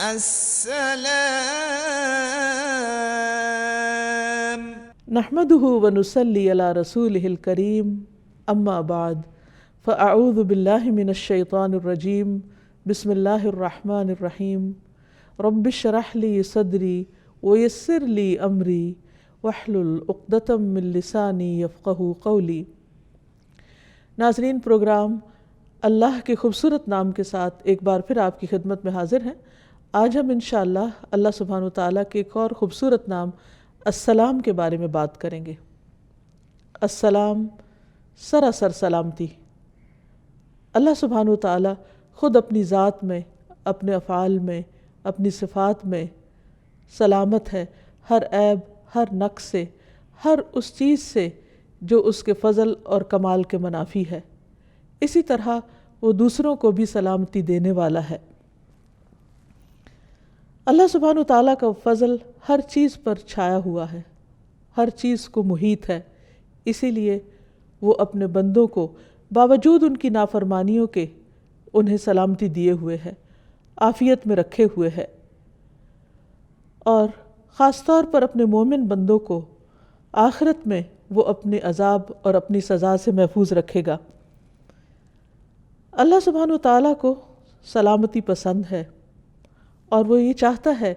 السلام. نحمده ونصلي على رسوله الكريم اما بعد فاعوذ بالله من الشيطان الرجيم بسم الله الرحمن الرحيم رب اشرح لي صدري ويسر لي امري واحلل عقدة من لساني يفقهوا قولي. ناظرین، پروگرام اللہ کے خوبصورت نام کے ساتھ ایک بار پھر آپ کی خدمت میں حاضر ہیں. آج ہم انشاءاللہ اللہ سبحانہ وتعالیٰ کے ایک اور خوبصورت نام السلام کے بارے میں بات کریں گے. السلام سراسر سلامتی. اللہ سبحانہ وتعالیٰ خود اپنی ذات میں، اپنے افعال میں، اپنی صفات میں سلامت ہے، ہر عیب، ہر نقص سے، ہر اس چیز سے جو اس کے فضل اور کمال کے منافی ہے. اسی طرح وہ دوسروں کو بھی سلامتی دینے والا ہے. اللہ سبحانہ وتعالیٰ کا فضل ہر چیز پر چھایا ہوا ہے، ہر چیز کو محیط ہے. اسی لیے وہ اپنے بندوں کو باوجود ان کی نافرمانیوں کے انہیں سلامتی دیے ہوئے ہے، عافیت میں رکھے ہوئے ہے، اور خاص طور پر اپنے مومن بندوں کو آخرت میں وہ اپنے عذاب اور اپنی سزا سے محفوظ رکھے گا. اللہ سبحانہ وتعالیٰ کو سلامتی پسند ہے، اور وہ یہ چاہتا ہے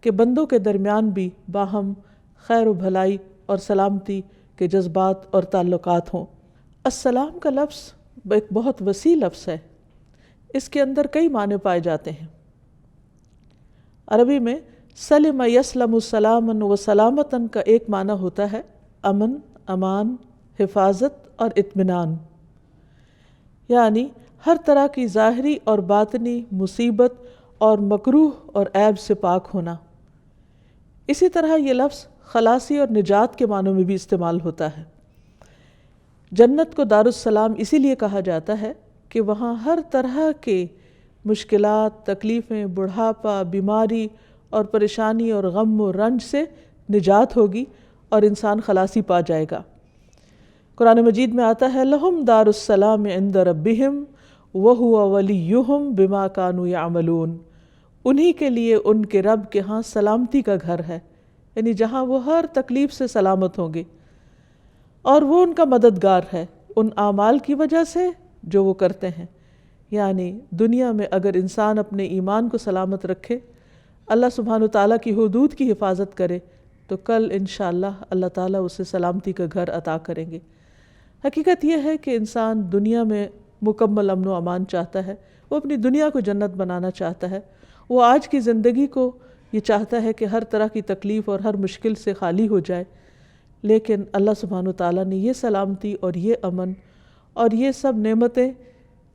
کہ بندوں کے درمیان بھی باہم خیر و بھلائی اور سلامتی کے جذبات اور تعلقات ہوں. السلام کا لفظ ایک بہت وسیع لفظ ہے. اس کے اندر کئی معنی پائے جاتے ہیں. عربی میں سلم یسلم سلاما و سلامتاً کا ایک معنی ہوتا ہے امن، امان، حفاظت اور اطمینان، یعنی ہر طرح کی ظاہری اور باطنی مصیبت اور مکروہ اور عیب سے پاک ہونا. اسی طرح یہ لفظ خلاصی اور نجات کے معنوں میں بھی استعمال ہوتا ہے. جنت کو دارالسلام اسی لیے کہا جاتا ہے کہ وہاں ہر طرح کے مشکلات، تکلیفیں، بڑھاپا، بیماری اور پریشانی اور غم و رنج سے نجات ہوگی اور انسان خلاصی پا جائے گا. قرآن مجید میں آتا ہے لہم دار السلام عند ربہم وہو ولیہم بما کانوا یعملون. انہی کے لیے ان کے رب کے ہاں سلامتی کا گھر ہے، یعنی جہاں وہ ہر تکلیف سے سلامت ہوں گے، اور وہ ان کا مددگار ہے ان اعمال کی وجہ سے جو وہ کرتے ہیں. یعنی دنیا میں اگر انسان اپنے ایمان کو سلامت رکھے، اللہ سبحانہ وتعالیٰ کی حدود کی حفاظت کرے، تو کل انشاءاللہ اللہ تعالیٰ اسے سلامتی کا گھر عطا کریں گے. حقیقت یہ ہے کہ انسان دنیا میں مکمل امن و امان چاہتا ہے، وہ اپنی دنیا کو جنت بنانا چاہتا ہے، وہ آج کی زندگی کو یہ چاہتا ہے کہ ہر طرح کی تکلیف اور ہر مشکل سے خالی ہو جائے. لیکن اللہ سبحانہ وتعالیٰ نے یہ سلامتی اور یہ امن اور یہ سب نعمتیں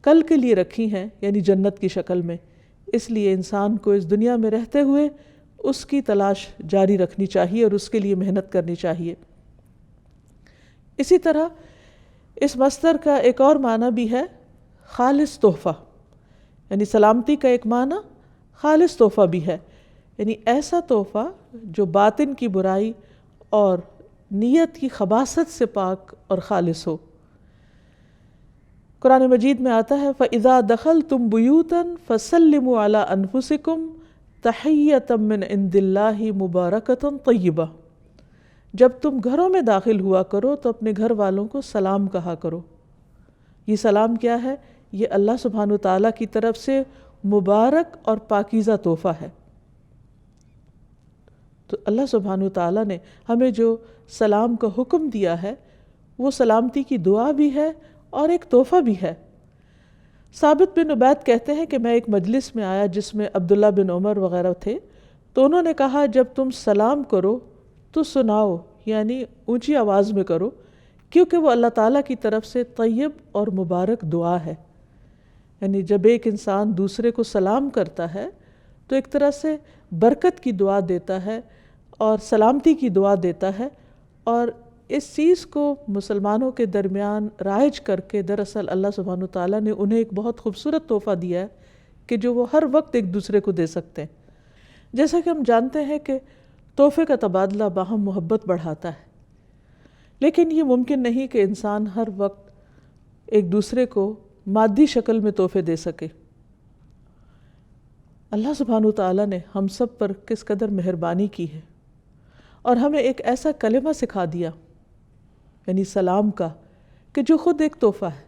کل کے لیے رکھی ہیں، یعنی جنت کی شکل میں. اس لیے انسان کو اس دنیا میں رہتے ہوئے اس کی تلاش جاری رکھنی چاہیے اور اس کے لیے محنت کرنی چاہیے. اسی طرح اس مصدر کا ایک اور معنی بھی ہے خالص تحفہ، یعنی سلامتی کا ایک معنی خالص تحفہ بھی ہے، یعنی ایسا تحفہ جو باطن کی برائی اور نیت کی خباثت سے پاک اور خالص ہو. قرآن مجید میں آتا ہے فَإِذَا دَخَلْتُمْ بُيُوتًا فَسَلِّمُوا عَلَىٰ أَنفُسِكُمْ تَحِيَّةً مِّنْ عِندِ اللَّهِ مُبَارَكَةً طَيِّبَةً. جب تم گھروں میں داخل ہوا کرو تو اپنے گھر والوں کو سلام کہا کرو. یہ سلام کیا ہے؟ یہ اللہ سبحانہ وتعالیٰ کی طرف سے مبارک اور پاکیزہ تحفہ ہے. تو اللہ سبحانہ وتعالیٰ نے ہمیں جو سلام کا حکم دیا ہے وہ سلامتی کی دعا بھی ہے اور ایک تحفہ بھی ہے. ثابت بن عبید کہتے ہیں کہ میں ایک مجلس میں آیا جس میں عبداللہ بن عمر وغیرہ تھے، تو انہوں نے کہا جب تم سلام کرو تو سناؤ، یعنی اونچی آواز میں کرو، کیونکہ وہ اللہ تعالیٰ کی طرف سے طیب اور مبارک دعا ہے. یعنی جب ایک انسان دوسرے کو سلام کرتا ہے تو ایک طرح سے برکت کی دعا دیتا ہے اور سلامتی کی دعا دیتا ہے، اور اس چیز کو مسلمانوں کے درمیان رائج کر کے دراصل اللہ سبحانہ وتعالیٰ نے انہیں ایک بہت خوبصورت تحفہ دیا ہے کہ جو وہ ہر وقت ایک دوسرے کو دے سکتے ہیں. جیسا کہ ہم جانتے ہیں کہ تحفے کا تبادلہ باہم محبت بڑھاتا ہے، لیکن یہ ممکن نہیں کہ انسان ہر وقت ایک دوسرے کو مادی شکل میں تحفے دے سکے. اللہ سبحانہ وتعالیٰ نے ہم سب پر کس قدر مہربانی کی ہے اور ہمیں ایک ایسا کلمہ سکھا دیا، یعنی سلام کا، کہ جو خود ایک تحفہ ہے،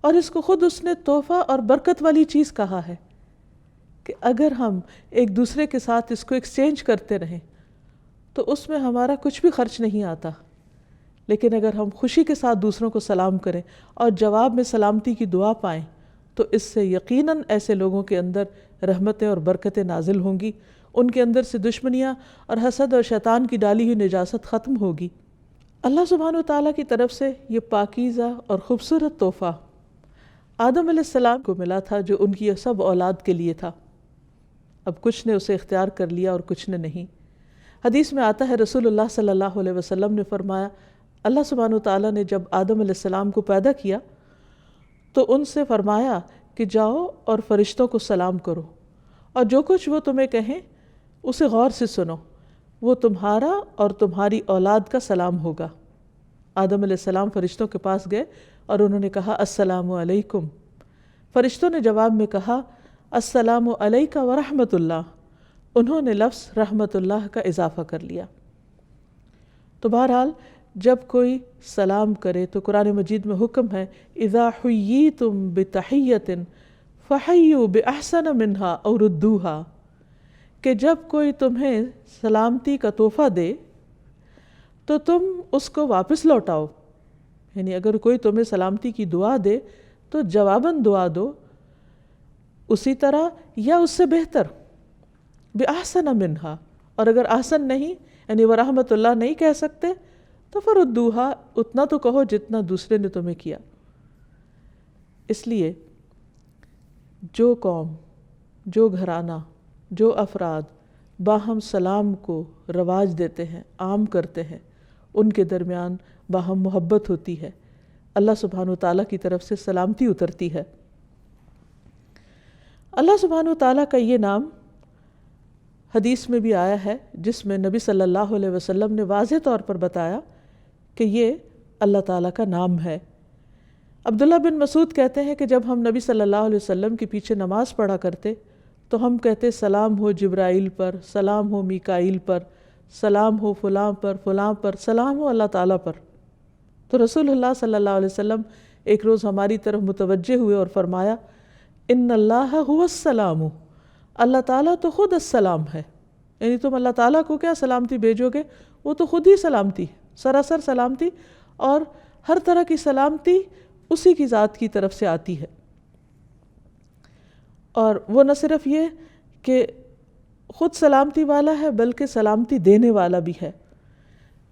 اور اس کو خود اس نے تحفہ اور برکت والی چیز کہا ہے کہ اگر ہم ایک دوسرے کے ساتھ اس کو ایکسچینج کرتے رہیں تو اس میں ہمارا کچھ بھی خرچ نہیں آتا، لیکن اگر ہم خوشی کے ساتھ دوسروں کو سلام کریں اور جواب میں سلامتی کی دعا پائیں تو اس سے یقیناً ایسے لوگوں کے اندر رحمتیں اور برکتیں نازل ہوں گی، ان کے اندر سے دشمنیاں اور حسد اور شیطان کی ڈالی ہوئی نجاست ختم ہوگی۔ اللہ سبحانہ وتعالیٰ کی طرف سے یہ پاکیزہ اور خوبصورت تحفہ آدم علیہ السلام کو ملا تھا، جو ان کی سب اولاد کے لیے تھا۔ اب کچھ نے اسے اختیار کر لیا اور کچھ نے نہیں۔ حدیث میں آتا ہے رسول اللہ صلی اللہ علیہ وسلم نے فرمایا، اللہ سبحانہ وتعالیٰ نے جب آدم علیہ السلام کو پیدا کیا تو ان سے فرمایا کہ جاؤ اور فرشتوں کو سلام کرو، اور جو کچھ وہ تمہیں کہیں اسے غور سے سنو، وہ تمہارا اور تمہاری اولاد کا سلام ہوگا۔ آدم علیہ السلام فرشتوں کے پاس گئے اور انہوں نے کہا السلام علیکم۔ فرشتوں نے جواب میں کہا السلام علیک ورحمۃ اللہ۔ انہوں نے لفظ رحمت اللہ کا اضافہ کر لیا۔ تو بہرحال جب کوئی سلام کرے تو قرآن مجید میں حکم ہے اذا حییتم بتحیۃ فحیوا باحسن منہا او ردوہا، کہ جب کوئی تمہیں سلامتی کا تحفہ دے تو تم اس کو واپس لوٹاؤ، یعنی اگر کوئی تمہیں سلامتی کی دعا دے تو جواباً دعا دو اسی طرح یا اس سے بہتر، بِأَحْسَنَ مِنْهَا، اور اگر احسن نہیں یعنی ورحمت اللہ نہیں کہہ سکتے تو فَرُدُّوهَا، اتنا تو کہو جتنا دوسرے نے تمہیں کیا۔ اس لیے جو قوم، جو گھرانہ، جو افراد باہم سلام کو رواج دیتے ہیں، عام کرتے ہیں، ان کے درمیان باہم محبت ہوتی ہے، اللہ سبحانہ وتعالیٰ کی طرف سے سلامتی اترتی ہے۔ اللہ سبحانہ وتعالیٰ کا یہ نام حدیث میں بھی آیا ہے، جس میں نبی صلی اللہ علیہ وسلم نے واضح طور پر بتایا کہ یہ اللہ تعالیٰ کا نام ہے۔ عبداللہ بن مسعود کہتے ہیں کہ جب ہم نبی صلی اللہ علیہ وسلم کے پیچھے نماز پڑھا کرتے تو ہم کہتے سلام ہو جبرائیل پر، سلام ہو میکائیل پر، سلام ہو فلاں پر، فلاں پر، سلام ہو اللہ تعالیٰ پر۔ تو رسول اللہ صلی اللہ علیہ وسلم ایک روز ہماری طرف متوجہ ہوئے اور فرمایا ان اللہ هو السلام، اللہ تعالیٰ تو خود السلام ہے، یعنی تم اللہ تعالیٰ کو کیا سلامتی بھیجو گے، وہ تو خود ہی سلامتی ہے، سراسر سلامتی، اور ہر طرح کی سلامتی اسی کی ذات کی طرف سے آتی ہے۔ اور وہ نہ صرف یہ کہ خود سلامتی والا ہے بلکہ سلامتی دینے والا بھی ہے۔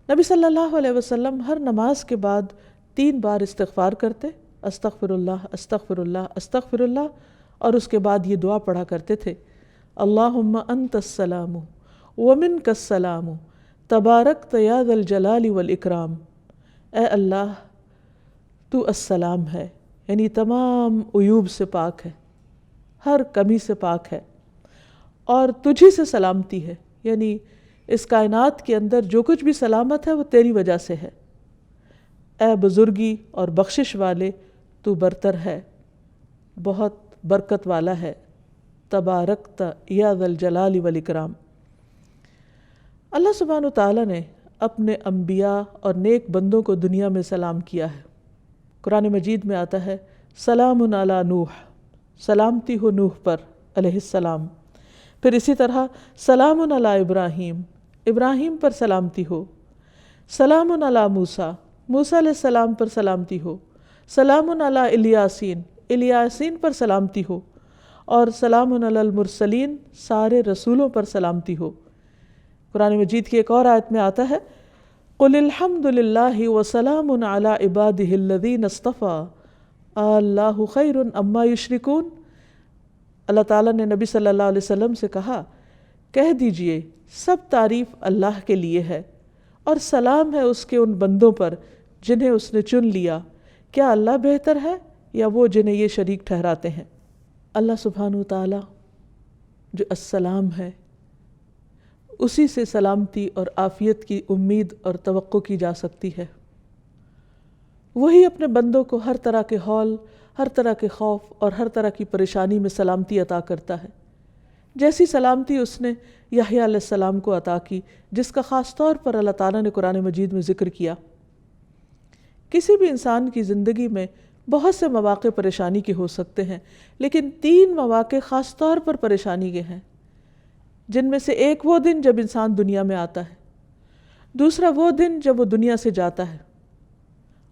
نبی صلی اللہ علیہ وسلم ہر نماز کے بعد 3 بار استغفار کرتے، استغفر اللہ استغفر اللہ استغفر اللہ، اور اس کے بعد یہ دعا پڑھا کرتے تھے اللہم انت السلام ومنک السلام تبارکت یا ذا الجلال والاکرام، اے اللہ تو السلام ہے، یعنی تمام عیوب سے پاک ہے، ہر کمی سے پاک ہے، اور تجھی سے سلامتی ہے، یعنی اس کائنات کے اندر جو کچھ بھی سلامت ہے وہ تیری وجہ سے ہے، اے بزرگی اور بخشش والے تو برتر ہے، بہت برکت والا ہے، تبارکت یا ذا الجلال والاکرام۔ اللہ سبحانہ وتعالیٰ نے اپنے انبیاء اور نیک بندوں کو دنیا میں سلام کیا ہے۔ قرآن مجید میں آتا ہے سلام علی نوح، سلامتی ہو نوح پر علیہ السلام۔ پھر اسی طرح سلام علی ابراہیم، ابراہیم پر سلامتی ہو۔ سلام علی موسیٰ، موسیٰ علیہ السلام پر سلامتی ہو۔ سلام علی الیاسین، الیاسین پر سلامتی ہو۔ اور سلام علی المرسلین، سارے رسولوں پر سلامتی ہو۔ قرآن مجید کی ایک اور آیت میں آتا ہے قل الحمد للہ وسلام علی عبادہ الذین اصطفیٰ اللہ خیر اما یشرکون۔ اللہ تعالیٰ نے نبی صلی اللہ علیہ وسلم سے کہا کہہ دیجئے سب تعریف اللہ کے لیے ہے، اور سلام ہے اس کے ان بندوں پر جنہیں اس نے چن لیا، کیا اللہ بہتر ہے یا وہ جنہیں یہ شریک ٹھہراتے ہیں۔ اللہ سبحانہ وتعالیٰ جو السلام ہے، اسی سے سلامتی اور عافیت کی امید اور توقع کی جا سکتی ہے۔ وہی اپنے بندوں کو ہر طرح کے ہول، ہر طرح کے خوف اور ہر طرح کی پریشانی میں سلامتی عطا کرتا ہے، جیسی سلامتی اس نے یحییٰ علیہ السلام کو عطا کی، جس کا خاص طور پر اللہ تعالیٰ نے قرآن مجید میں ذکر کیا۔ کسی بھی انسان کی زندگی میں بہت سے مواقع پریشانی کے ہو سکتے ہیں، لیکن 3 مواقع خاص طور پر پریشانی کے ہیں، جن میں سے ایک وہ دن جب انسان دنیا میں آتا ہے، دوسرا وہ دن جب وہ دنیا سے جاتا ہے،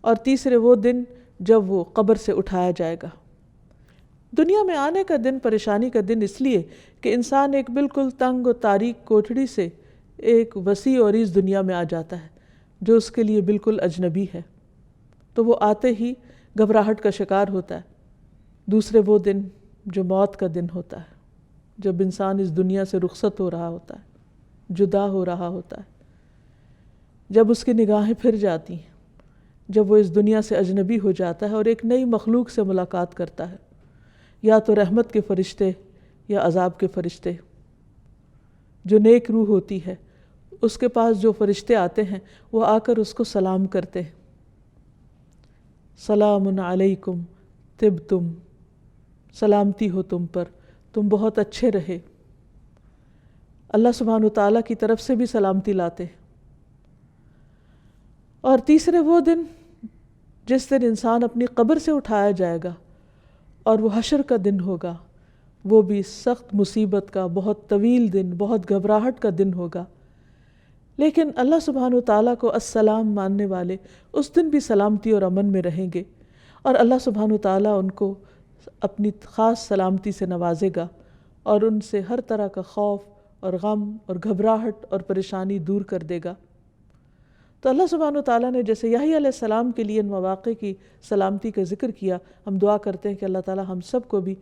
اور تیسرے وہ دن جب وہ قبر سے اٹھایا جائے گا۔ دنیا میں آنے کا دن پریشانی کا دن اس لیے کہ انسان ایک بالکل تنگ و تاریک کوٹھڑی سے ایک وسیع اور عریض دنیا میں آ جاتا ہے جو اس کے لیے بالکل اجنبی ہے، تو وہ آتے ہی گھبراہٹ کا شکار ہوتا ہے۔ دوسرے وہ دن جو موت کا دن ہوتا ہے، جب انسان اس دنیا سے رخصت ہو رہا ہوتا ہے، جدا ہو رہا ہوتا ہے، جب اس کی نگاہیں پھر جاتی ہیں، جب وہ اس دنیا سے اجنبی ہو جاتا ہے اور ایک نئی مخلوق سے ملاقات کرتا ہے، یا تو رحمت کے فرشتے یا عذاب کے فرشتے۔ جو نیک روح ہوتی ہے اس کے پاس جو فرشتے آتے ہیں وہ آ کر اس کو سلام کرتے ہیں، سلام علیکم طبتم، سلامتی ہو تم پر، تم بہت اچھے رہے۔ اللہ سبحانہ وتعالیٰ کی طرف سے بھی سلامتی لاتے ہیں۔ اور تیسرے وہ دن جس دن انسان اپنی قبر سے اٹھایا جائے گا اور وہ حشر کا دن ہوگا، وہ بھی سخت مصیبت کا بہت طویل دن، بہت گھبراہٹ کا دن ہوگا، لیکن اللہ سبحانہ وتعالیٰ کو السلام ماننے والے اس دن بھی سلامتی اور امن میں رہیں گے، اور اللہ سبحانہ وتعالیٰ ان کو اپنی خاص سلامتی سے نوازے گا اور ان سے ہر طرح کا خوف اور غم اور گھبراہٹ اور پریشانی دور کر دے گا۔ تو اللہ سبحانہ وتعالیٰ نے جیسے یحییٰ علیہ السلام کے لیے ان مواقع کی سلامتی کا ذکر کیا، ہم دعا کرتے ہیں کہ اللہ تعالیٰ ہم سب کو بھی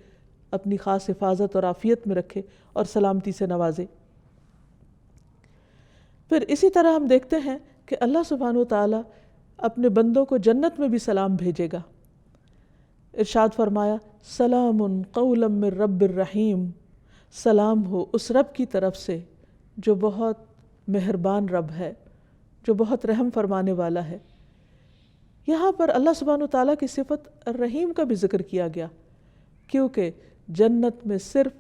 اپنی خاص حفاظت اور عافیت میں رکھے اور سلامتی سے نوازے۔ پھر اسی طرح ہم دیکھتے ہیں کہ اللہ سبحانہ وتعالیٰ اپنے بندوں کو جنت میں بھی سلام بھیجے گا۔ ارشاد فرمایا، سلام قولا من رب الرحیم، سلام ہو اس رب کی طرف سے جو بہت مہربان رب ہے، جو بہت رحم فرمانے والا ہے۔ یہاں پر اللہ سبحانہ وتعالیٰ کی صفت الرحیم کا بھی ذکر کیا گیا، کیونکہ جنت میں صرف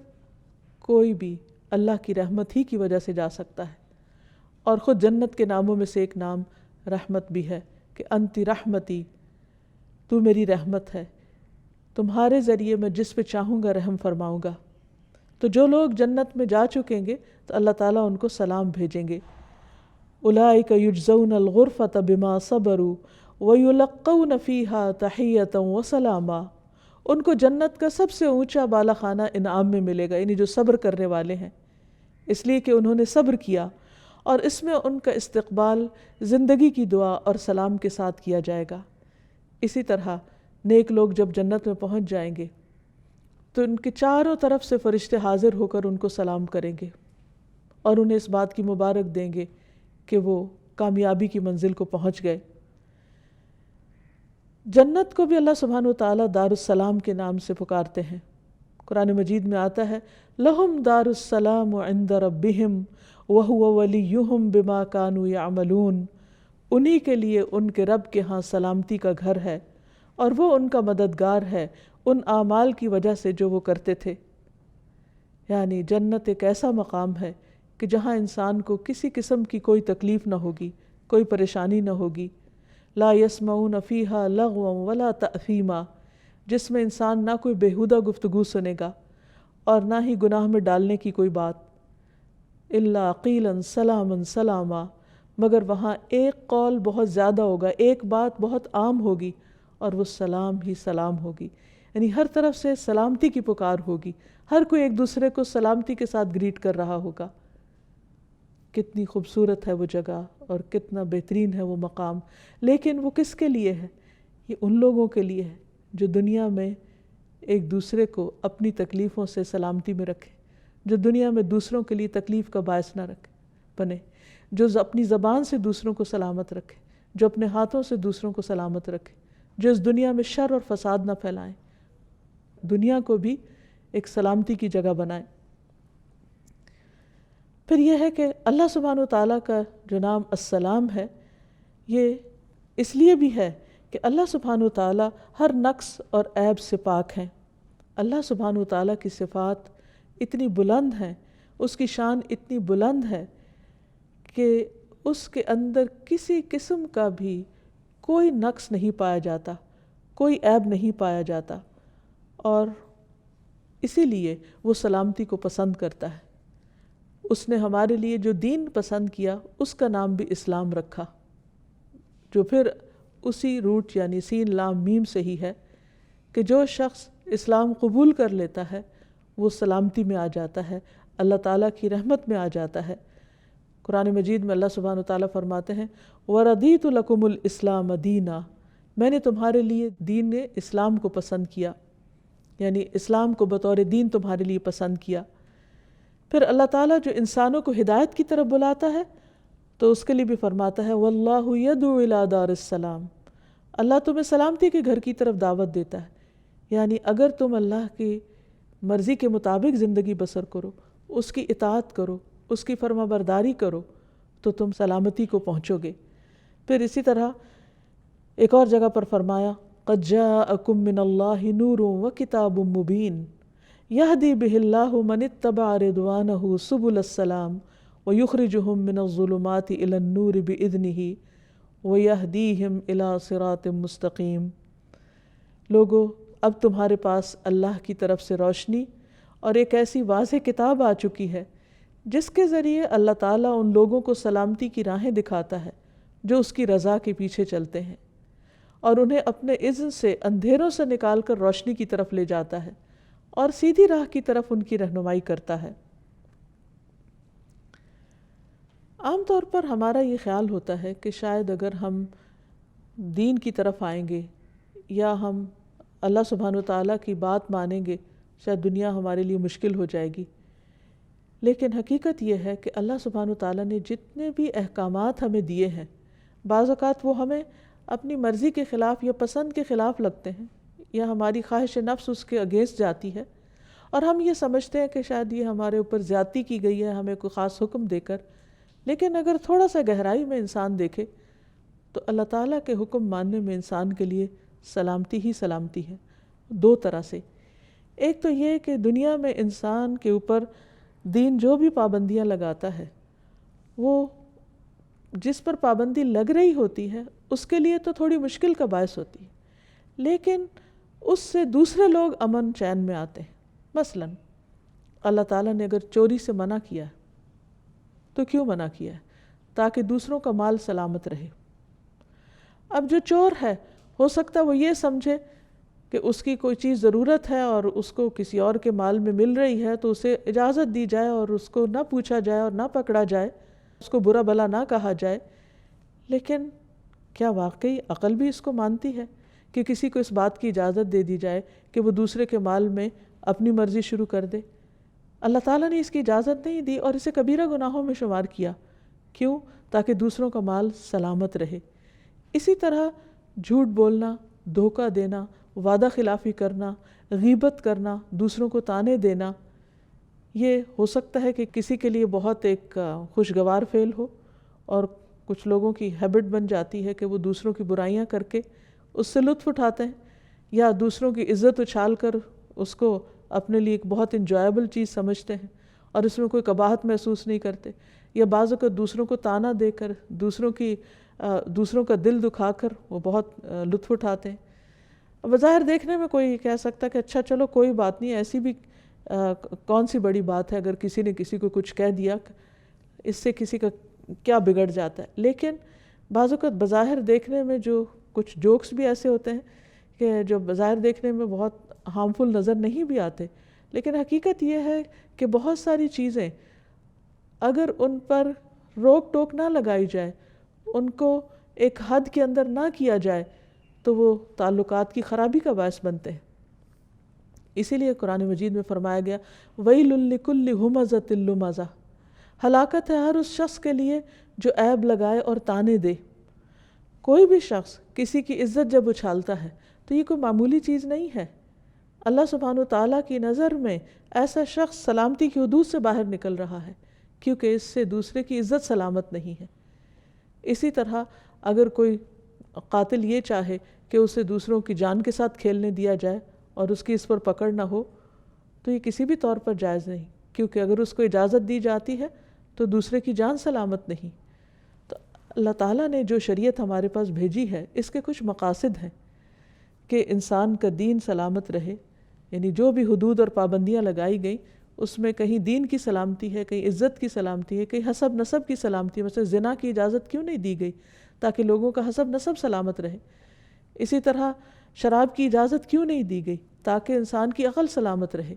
کوئی بھی اللہ کی رحمت ہی کی وجہ سے جا سکتا ہے، اور خود جنت کے ناموں میں سے ایک نام رحمت بھی ہے کہ انتی رحمتی، تو میری رحمت ہے، تمہارے ذریعے میں جس پہ چاہوں گا رحم فرماؤں گا۔ تو جو لوگ جنت میں جا چکیں گے تو اللہ تعالیٰ ان کو سلام بھیجیں گے، اولئک یجزون الغرفۃ بما صبروا ویلقون فیہا تحیۃ وسلاما، ان کو جنت کا سب سے اونچا بالا خانہ انعام میں ملے گا، یعنی جو صبر کرنے والے ہیں، اس لیے کہ انہوں نے صبر کیا، اور اس میں ان کا استقبال زندگی کی دعا اور سلام کے ساتھ کیا جائے گا۔ اسی طرح نیک لوگ جب جنت میں پہنچ جائیں گے تو ان کے چاروں طرف سے فرشتے حاضر ہو کر ان کو سلام کریں گے اور انہیں اس بات کی مبارک دیں گے کہ وہ کامیابی کی منزل کو پہنچ گئے۔ جنت کو بھی اللہ سبحانہ وتعالیٰ دار السلام کے نام سے پکارتے ہیں۔ قرآن مجید میں آتا ہے، لہم دار السلام عند ربہم وہو ولیہم بما کانوا یعملون، انہی کے لیے ان کے رب کے ہاں سلامتی کا گھر ہے اور وہ ان کا مددگار ہے ان اعمال کی وجہ سے جو وہ کرتے تھے۔ یعنی جنت ایک ایسا مقام ہے کہ جہاں انسان کو کسی قسم کی کوئی تکلیف نہ ہوگی، کوئی پریشانی نہ ہوگی، لا یسمعون فیہا لغوا ولا تأثیما، جس میں انسان نہ کوئی بیہودہ گفتگو سنے گا اور نہ ہی گناہ میں ڈالنے کی کوئی بات، الا قیلا سلاما سلاما، مگر وہاں ایک قول بہت زیادہ ہوگا، ایک بات بہت عام ہوگی اور وہ سلام ہی سلام ہوگی، یعنی ہر طرف سے سلامتی کی پکار ہوگی، ہر کوئی ایک دوسرے کو سلامتی کے ساتھ گریٹ کر رہا ہوگا۔ کتنی خوبصورت ہے وہ جگہ اور کتنا بہترین ہے وہ مقام، لیکن وہ کس کے لیے ہے؟ یہ ان لوگوں کے لیے ہے جو دنیا میں ایک دوسرے کو اپنی تکلیفوں سے سلامتی میں رکھے، جو دنیا میں دوسروں کے لیے تکلیف کا باعث نہ رکھے بنے، جو اپنی زبان سے دوسروں کو سلامت رکھے، جو اپنے ہاتھوں سے دوسروں کو سلامت رکھے، جو اس دنیا میں شر اور فساد نہ پھیلائیں، دنیا کو بھی ایک سلامتی کی جگہ بنائیں۔ پھر یہ ہے کہ اللہ سبحانہ وتعالیٰ کا جو نام السلام ہے، یہ اس لیے بھی ہے کہ اللہ سبحانہ وتعالیٰ ہر نقص اور عیب سے پاک ہیں۔ اللہ سبحانہ وتعالیٰ کی صفات اتنی بلند ہیں، اس کی شان اتنی بلند ہے کہ اس کے اندر کسی قسم کا بھی کوئی نقص نہیں پایا جاتا، کوئی عیب نہیں پایا جاتا، اور اسی لیے وہ سلامتی کو پسند کرتا ہے۔ اس نے ہمارے لیے جو دین پسند کیا اس کا نام بھی اسلام رکھا، جو پھر اسی روٹ یعنی سین لام میم سے ہی ہے کہ جو شخص اسلام قبول کر لیتا ہے وہ سلامتی میں آ جاتا ہے، اللہ تعالیٰ کی رحمت میں آ جاتا ہے۔ قرآن مجید میں اللہ سبحانہ وتعالیٰ فرماتے ہیں وَرَضِيتُ لَكُمُ الْإِسْلَامَ دِينًا، میں نے تمہارے لیے دین اسلام کو پسند کیا، یعنی اسلام کو بطور دین تمہارے لیے پسند کیا۔ پھر اللہ تعالیٰ جو انسانوں کو ہدایت کی طرف بلاتا ہے تو اس کے لیے بھی فرماتا ہے وَاللَّهُ يَدْعُو إِلَىٰ دَارِ السَّلَامِ، اللہ تمہیں سلامتی کے گھر کی طرف دعوت دیتا ہے، یعنی اگر تم اللہ کی مرضی کے مطابق زندگی بسر کرو، اس کی اطاعت کرو، اس کی فرما برداری کرو تو تم سلامتی کو پہنچو گے۔ پھر اسی طرح ایک اور جگہ پر فرمایا قَدْ جَاءَكُم مِّنَ اللَّهِ نُورٌ وَكِتَابٌ مُّبِينٌ يَهْدِي بِهِ اللَّهُ مَنِ اتَّبَعَ رِضْوَانَهُ سُبُلَ السَّلَامِ وَيُخْرِجُهُم مِّنَ الظُّلُمَاتِ إِلَى النُّورِ بِإِذْنِهِ وَيَهْدِيهِمْ إِلَىٰ صِرَاطٍ مُّسْتَقِيمٍ، لوگو اب تمہارے پاس اللہ کی طرف سے روشنی اور ایک ایسی واضح کتاب آ چکی ہے جس کے ذریعے اللہ تعالیٰ ان لوگوں کو سلامتی کی راہیں دکھاتا ہے جو اس کی رضا کے پیچھے چلتے ہیں، اور انہیں اپنے اذن سے اندھیروں سے نکال کر روشنی کی طرف لے جاتا ہے اور سیدھی راہ کی طرف ان کی رہنمائی کرتا ہے۔ عام طور پر ہمارا یہ خیال ہوتا ہے کہ شاید اگر ہم دین کی طرف آئیں گے یا ہم اللہ سبحانہ وتعالیٰ کی بات مانیں گے شاید دنیا ہمارے لیے مشکل ہو جائے گی، لیکن حقیقت یہ ہے کہ اللہ سبحانہ وتعالیٰ نے جتنے بھی احکامات ہمیں دیے ہیں بعض اوقات وہ ہمیں اپنی مرضی کے خلاف یا پسند کے خلاف لگتے ہیں، یا ہماری خواہش نفس اس کے اگینسٹ جاتی ہے، اور ہم یہ سمجھتے ہیں کہ شاید یہ ہمارے اوپر زیادتی کی گئی ہے ہمیں کوئی خاص حکم دے کر، لیکن اگر تھوڑا سا گہرائی میں انسان دیکھے تو اللہ تعالیٰ کے حکم ماننے میں انسان کے لیے سلامتی ہی سلامتی ہے، دو طرح سے۔ ایک تو یہ کہ دنیا میں انسان کے اوپر دین جو بھی پابندیاں لگاتا ہے وہ جس پر پابندی لگ رہی ہوتی ہے اس کے لیے تو تھوڑی مشکل کا باعث ہوتی ہے، لیکن اس سے دوسرے لوگ امن چین میں آتے ہیں۔ مثلا اللہ تعالیٰ نے اگر چوری سے منع کیا ہے تو کیوں منع کیا ہے؟ تاکہ دوسروں کا مال سلامت رہے۔ اب جو چور ہے ہو سکتا ہے وہ یہ سمجھے کہ اس کی کوئی چیز ضرورت ہے اور اس کو کسی اور کے مال میں مل رہی ہے تو اسے اجازت دی جائے اور اس کو نہ پوچھا جائے اور نہ پکڑا جائے، اس کو برا بھلا نہ کہا جائے، لیکن کیا واقعی عقل بھی اس کو مانتی ہے کہ کسی کو اس بات کی اجازت دے دی جائے کہ وہ دوسرے کے مال میں اپنی مرضی شروع کر دے؟ اللہ تعالیٰ نے اس کی اجازت نہیں دی اور اسے کبیرہ گناہوں میں شمار کیا۔ کیوں؟ تاکہ دوسروں کا مال سلامت رہے۔ اسی طرح جھوٹ بولنا، دھوکہ دینا، وعدہ خلافی کرنا، غیبت کرنا، دوسروں کو طعنے دینا، یہ ہو سکتا ہے کہ کسی کے لیے بہت ایک خوشگوار فعل ہو، اور کچھ لوگوں کی ہیبٹ بن جاتی ہے کہ وہ دوسروں کی برائیاں کر کے اس سے لطف اٹھاتے ہیں، یا دوسروں کی عزت اچھال کر اس کو اپنے لیے ایک بہت انجوائبل چیز سمجھتے ہیں اور اس میں کوئی قباحت محسوس نہیں کرتے، یا بعض اوقات دوسروں کو طعنہ دے کر دوسروں کا دل دکھا کر وہ بہت لطف اٹھاتے ہیں۔ بظاہر دیکھنے میں کوئی کہہ سکتا کہ اچھا چلو کوئی بات نہیں، ایسی بھی کون سی بڑی بات ہے اگر کسی نے کسی کو کچھ کہہ دیا، اس سے کسی کا کیا بگڑ جاتا ہے۔ لیکن بعض اوقات بظاہر دیکھنے میں جو کچھ جوکس بھی ایسے ہوتے ہیں کہ جو بظاہر دیکھنے میں بہت ہارمفل نظر نہیں بھی آتے، لیکن حقیقت یہ ہے کہ بہت ساری چیزیں اگر ان پر روک ٹوک نہ لگائی جائے، ان کو ایک حد کے اندر نہ کیا جائے تو وہ تعلقات کی خرابی کا باعث بنتے ہیں۔ اسی لیے قرآن مجید میں فرمایا گیا وَيْلٌ لِكُلِّ هُمَزَةٍ لُمَزَةٍ، ہلاکت ہے ہر اس شخص کے لیے جو عیب لگائے اور طعنے دے۔ کوئی بھی شخص کسی کی عزت جب اچھالتا ہے تو یہ کوئی معمولی چیز نہیں ہے۔ اللہ سبحانہ وتعالیٰ کی نظر میں ایسا شخص سلامتی کی حدود سے باہر نکل رہا ہے، کیونکہ اس سے دوسرے کی عزت سلامت نہیں ہے۔ اسی طرح اگر کوئی قاتل یہ چاہے کہ اسے دوسروں کی جان کے ساتھ کھیلنے دیا جائے اور اس کی اس پر پکڑ نہ ہو تو یہ کسی بھی طور پر جائز نہیں، کیونکہ اگر اس کو اجازت دی جاتی ہے تو دوسرے کی جان سلامت نہیں۔ تو اللہ تعالیٰ نے جو شریعت ہمارے پاس بھیجی ہے اس کے کچھ مقاصد ہیں کہ انسان کا دین سلامت رہے، یعنی جو بھی حدود اور پابندیاں لگائی گئیں اس میں کہیں دین کی سلامتی ہے، کہیں عزت کی سلامتی ہے، کہیں حسب نسب کی سلامتی ہے۔ مثلا زنا کی اجازت کیوں نہیں دی گئی؟ تاکہ لوگوں کا حسب نسب سلامت رہے۔ اسی طرح شراب کی اجازت کیوں نہیں دی گئی؟ تاکہ انسان کی عقل سلامت رہے۔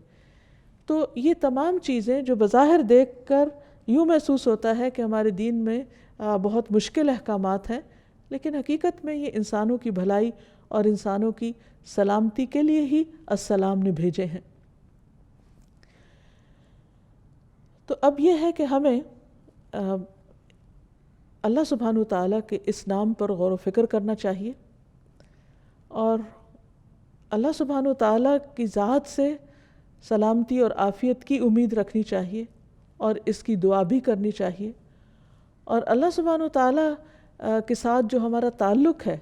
تو یہ تمام چیزیں جو بظاہر دیکھ کر یوں محسوس ہوتا ہے کہ ہمارے دین میں بہت مشکل احکامات ہیں، لیکن حقیقت میں یہ انسانوں کی بھلائی اور انسانوں کی سلامتی کے لیے ہی السلام نے بھیجے ہیں۔ تو اب یہ ہے کہ ہمیں اللہ سبحانہ وتعالیٰ کے اس نام پر غور و فکر کرنا چاہیے، اور اللہ سبحانہ وتعالیٰ کی ذات سے سلامتی اور عافیت کی امید رکھنی چاہیے، اور اس کی دعا بھی کرنی چاہیے۔ اور اللہ سبحانہ وتعالیٰ کے ساتھ جو ہمارا تعلق ہے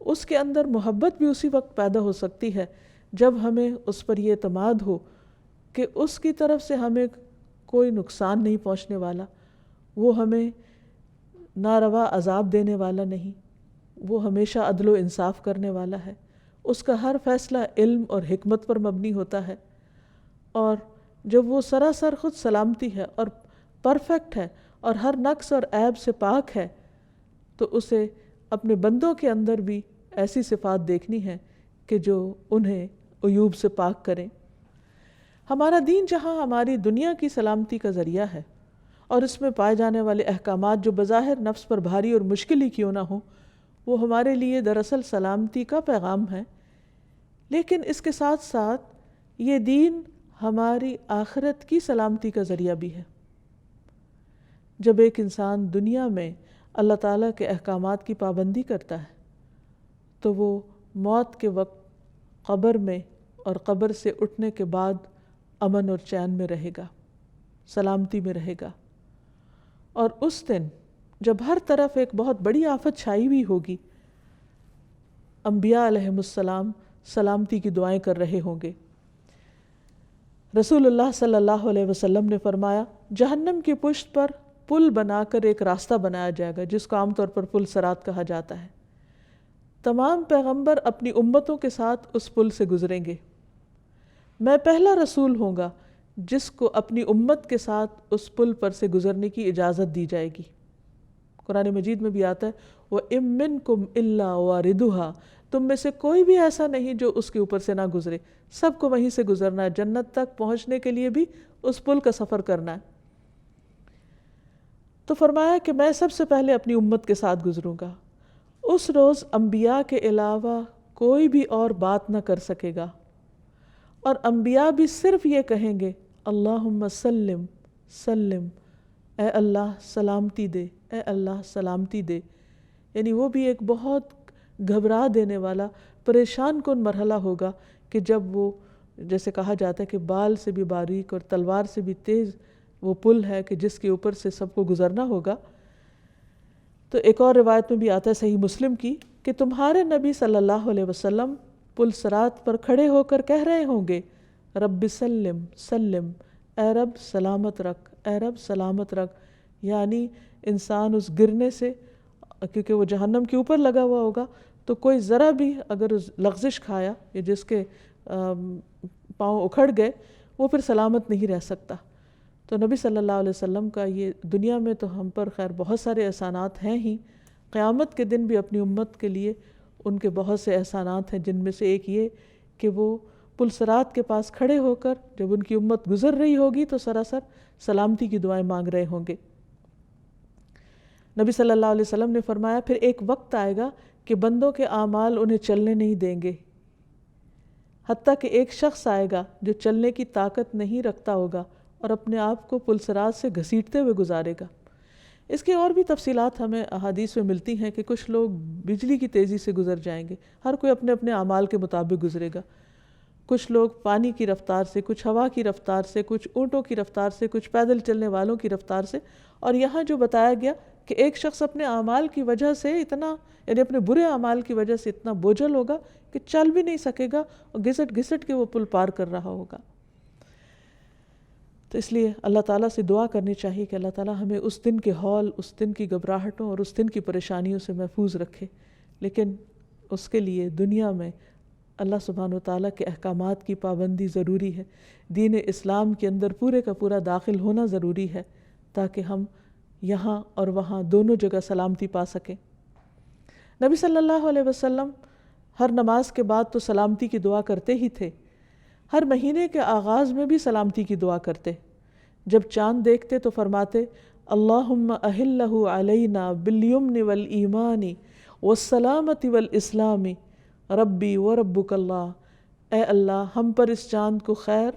اس کے اندر محبت بھی اسی وقت پیدا ہو سکتی ہے جب ہمیں اس پر یہ اعتماد ہو کہ اس کی طرف سے ہمیں کوئی نقصان نہیں پہنچنے والا، وہ ہمیں ناروا عذاب دینے والا نہیں، وہ ہمیشہ عدل و انصاف کرنے والا ہے، اس کا ہر فیصلہ علم اور حکمت پر مبنی ہوتا ہے، اور جب وہ سراسر خود سلامتی ہے اور پرفیکٹ ہے اور ہر نقص اور عیب سے پاک ہے، تو اسے اپنے بندوں کے اندر بھی ایسی صفات دیکھنی ہے کہ جو انہیں عیوب سے پاک کریں۔ ہمارا دین جہاں ہماری دنیا کی سلامتی کا ذریعہ ہے اور اس میں پائے جانے والے احکامات جو بظاہر نفس پر بھاری اور مشکل ہی کیوں نہ ہوں، وہ ہمارے لیے دراصل سلامتی کا پیغام ہے، لیکن اس کے ساتھ ساتھ یہ دین ہماری آخرت کی سلامتی کا ذریعہ بھی ہے۔ جب ایک انسان دنیا میں اللہ تعالیٰ کے احکامات کی پابندی کرتا ہے تو وہ موت کے وقت قبر میں اور قبر سے اٹھنے کے بعد امن اور چین میں رہے گا، سلامتی میں رہے گا، اور اس دن جب ہر طرف ایک بہت بڑی آفت چھائی ہوئی ہوگی، انبیاء علیہم السلام سلامتی کی دعائیں کر رہے ہوں گے۔ رسول اللہ صلی اللہ علیہ وسلم نے فرمایا، جہنم کی پشت پر پل بنا کر ایک راستہ بنایا جائے گا جس کو عام طور پر پل صراط کہا جاتا ہے۔ تمام پیغمبر اپنی امتوں کے ساتھ اس پل سے گزریں گے۔ میں پہلا رسول ہوں گا جس کو اپنی امت کے ساتھ اس پل پر سے گزرنے کی اجازت دی جائے گی۔ قرآن مجید میں بھی آتا ہے وَإِن مِّنكُمْ إِلَّا وَارِدُهَا، تم میں سے کوئی بھی ایسا نہیں جو اس کے اوپر سے نہ گزرے، سب کو وہیں سے گزرنا ہے، جنت تک پہنچنے کے لیے بھی اس پل کا سفر کرنا ہے۔ تو فرمایا کہ میں سب سے پہلے اپنی امت کے ساتھ گزروں گا۔ اس روز انبیاء کے علاوہ کوئی بھی اور بات نہ کر سکے گا، اور انبیاء بھی صرف یہ کہیں گے اللہم سلم سلم، اے اللہ سلامتی دے، اے اللہ سلامتی دے۔ یعنی وہ بھی ایک بہت گھبرا دینے والا، پریشان کن مرحلہ ہوگا کہ جب وہ، جیسے کہا جاتا ہے کہ بال سے بھی باریک اور تلوار سے بھی تیز وہ پل ہے کہ جس کے اوپر سے سب کو گزرنا ہوگا۔ تو ایک اور روایت میں بھی آتا ہے صحیح مسلم کی کہ تمہارے نبی صلی اللہ علیہ وسلم پل صراط پر کھڑے ہو کر کہہ رہے ہوں گے رب سلم سلم، اے رب سلامت رکھ، اے رب سلامت رکھ۔ یعنی انسان اس گرنے سے، کیونکہ وہ جہنم کے اوپر لگا ہوا ہوگا، تو کوئی ذرا بھی اگر لغزش کھایا یا جس کے پاؤں اکھڑ گئے، وہ پھر سلامت نہیں رہ سکتا۔ تو نبی صلی اللہ علیہ وسلم کا یہ دنیا میں تو ہم پر خیر بہت سارے احسانات ہیں ہی، قیامت کے دن بھی اپنی امت کے لیے ان کے بہت سے احسانات ہیں، جن میں سے ایک یہ کہ وہ پل صراط کے پاس کھڑے ہو کر جب ان کی امت گزر رہی ہوگی تو سراسر سلامتی کی دعائیں مانگ رہے ہوں گے۔ نبی صلی اللہ علیہ وسلم نے فرمایا پھر ایک وقت آئے گا کہ بندوں کے اعمال انہیں چلنے نہیں دیں گے، حتیٰ کہ ایک شخص آئے گا جو چلنے کی طاقت نہیں رکھتا ہوگا اور اپنے آپ کو پل صراط سے گھسیٹتے ہوئے گزارے گا۔ اس کی اور بھی تفصیلات ہمیں احادیث میں ملتی ہیں کہ کچھ لوگ بجلی کی تیزی سے گزر جائیں گے، ہر کوئی اپنے اپنے اعمال کے مطابق گزرے گا۔ کچھ لوگ پانی کی رفتار سے، کچھ ہوا کی رفتار سے، کچھ اونٹوں کی رفتار سے، کچھ پیدل چلنے والوں کی رفتار سے، اور یہاں جو بتایا گیا کہ ایک شخص اپنے اعمال کی وجہ سے اتنا، یعنی اپنے برے اعمال کی وجہ سے اتنا بوجھل ہوگا کہ چل بھی نہیں سکے گا اور گھسٹ گھسٹ کے وہ پل پار کر رہا ہوگا۔ تو اس لیے اللہ تعالیٰ سے دعا کرنی چاہیے کہ اللہ تعالیٰ ہمیں اس دن کے ہول، اس دن کی گھبراہٹوں اور اس دن کی پریشانیوں سے محفوظ رکھے. لیکن اس کے لیے دنیا میں اللہ سبحانہ وتعالیٰ کے احکامات کی پابندی ضروری ہے، دین اسلام کے اندر پورے کا پورا داخل ہونا ضروری ہے تاکہ ہم یہاں اور وہاں دونوں جگہ سلامتی پا سکیں. نبی صلی اللہ علیہ وسلم ہر نماز کے بعد تو سلامتی کی دعا کرتے ہی تھے، ہر مہینے کے آغاز میں بھی سلامتی کی دعا کرتے. جب چاند دیکھتے تو فرماتے اللہم اہلہ علینا بالیمن والایمان والسلامت والاسلام ربی و ربک اللہ. اے اللہ ہم پر اس چاند کو خیر،